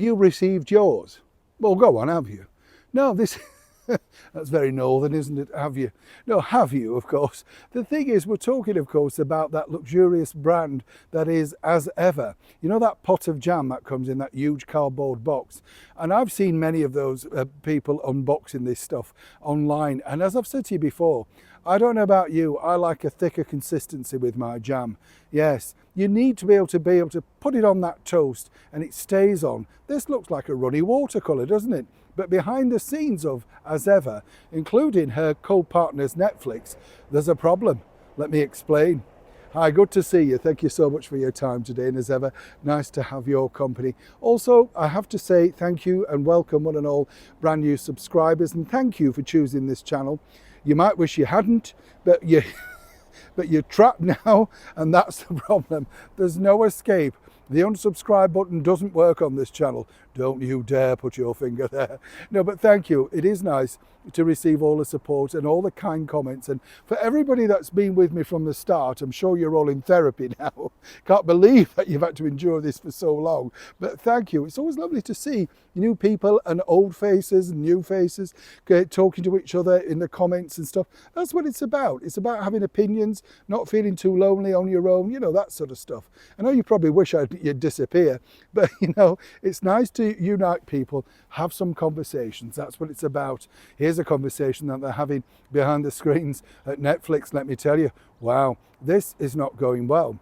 you received yours? Well, go on, have you? No, this that's very northern, isn't it? Have you? No, have you, of course. The thing is, we're talking, of course, about that luxurious brand that is As Ever. You know that pot of jam that comes in that huge cardboard box? And I've seen many of those people unboxing this stuff online. And as I've said to you before, I don't know about you, I like a thicker consistency with my jam. Yes, you need to be able to put it on that toast and it stays on. This looks like a runny watercolour, doesn't it? But behind the scenes of As Ever, including her co-partners Netflix, there's a problem. Let me explain. Hi, good to see you. Thank you so much for your time today, and as ever, nice to have your company. Also, I have to say thank you and welcome one and all brand new subscribers, and thank you for choosing this channel. You might wish you hadn't, but you're trapped now, and that's the problem. There's no escape. The unsubscribe button doesn't work on this channel. Don't you dare put your finger there. No, but thank you. It is nice to receive all the support and all the kind comments. And for everybody that's been with me from the start, I'm sure you're all in therapy now. Can't believe that you've had to endure this for so long. But thank you. It's always lovely to see new people and old faces and new faces talking to each other in the comments and stuff. That's what it's about. It's about having opinions, not feeling too lonely on your own, you know, that sort of stuff. I know you probably wish you'd disappear, but you know, it's nice to unite people, have some conversations. That's what it's about. Here's a conversation that they're having behind the screens at Netflix. Let me tell you, wow, this is not going well.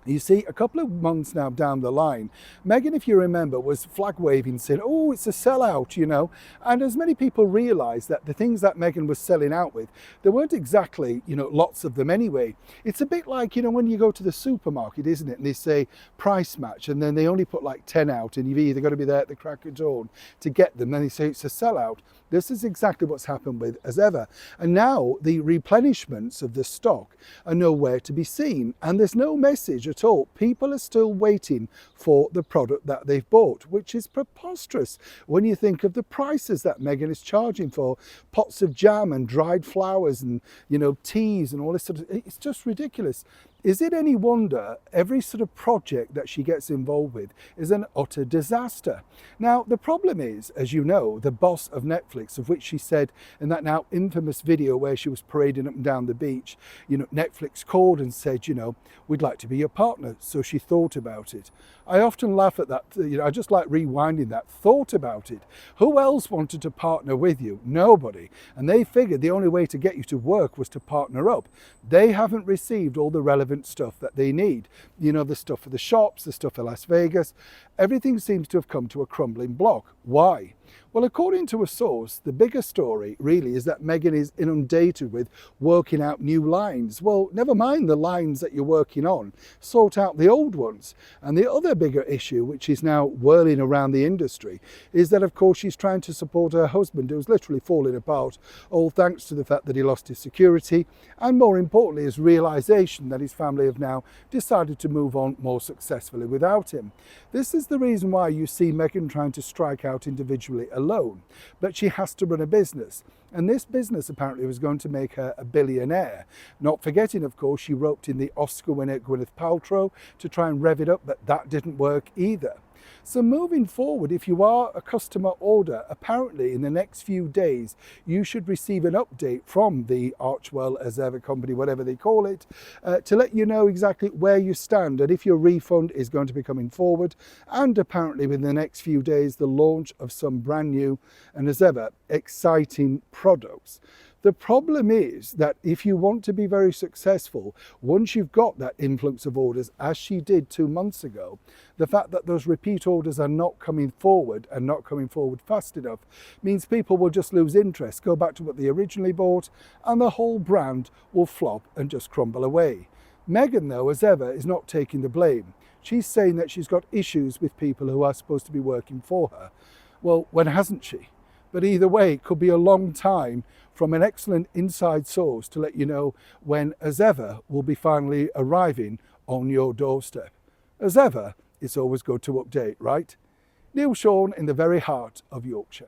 You see, a couple of months now down the line, Meghan, if you remember, was flag waving, saying, oh, it's a sellout, you know. And as many people realised that the things that Meghan was selling out with, there weren't exactly, you know, lots of them anyway. It's a bit like, you know, when you go to the supermarket, isn't it? And they say price match, and then they only put like 10 out, and you've either got to be there at the crack of dawn to get them. Then they say it's a sellout. This is exactly what's happened with As Ever. And now the replenishments of the stock are nowhere to be seen. And there's no message at all. People are still waiting for the product that they've bought, which is preposterous when you think of the prices that Meghan is charging for pots of jam and dried flowers and, you know, teas and all this sort of, it's just ridiculous. Is it any wonder every sort of project that she gets involved with is an utter disaster? Now, the problem is, as you know, the boss of Netflix, of which she said in that now infamous video where she was parading up and down the beach, you know, Netflix called and said, you know, we'd like to be your partner. So she thought about it. I often laugh at that, you know, I just like rewinding that, thought about it. Who else wanted to partner with you? Nobody. And they figured the only way to get you to work was to partner up. They haven't received all the relevant stuff that they need. You know, the stuff for the shops, the stuff for Las Vegas. Everything seems to have come to a crumbling block. Why? Well, according to a source, the bigger story really is that Meghan is inundated with working out new lines. Well, never mind the lines that you're working on, sort out the old ones. And the other bigger issue, which is now whirling around the industry, is that of course she's trying to support her husband, who's literally falling apart, all thanks to the fact that he lost his security, and more importantly his realisation that his family have now decided to move on more successfully without him. This is the reason why you see Meghan trying to strike out individually alone, but she has to run a business. And this business apparently was going to make her a billionaire. Not forgetting, of course, she roped in the Oscar winner Gwyneth Paltrow to try and rev it up, but that didn't work either. So moving forward, if you are a customer order, apparently in the next few days, you should receive an update from the Archwell As Ever company, whatever they call it, to let you know exactly where you stand and if your refund is going to be coming forward. And apparently within the next few days, the launch of some brand new and as ever exciting products. The problem is that if you want to be very successful, once you've got that influx of orders, as she did 2 months ago, the fact that those repeat orders are not coming forward and not coming forward fast enough means people will just lose interest, go back to what they originally bought, and the whole brand will flop and just crumble away. Meghan, though, as ever, is not taking the blame. She's saying that she's got issues with people who are supposed to be working for her. Well, when hasn't she? But either way, it could be a long time from an excellent inside source to let you know when As Ever will be finally arriving on your doorstep. As ever, it's always good to update, right? Neil Sean in the very heart of Yorkshire.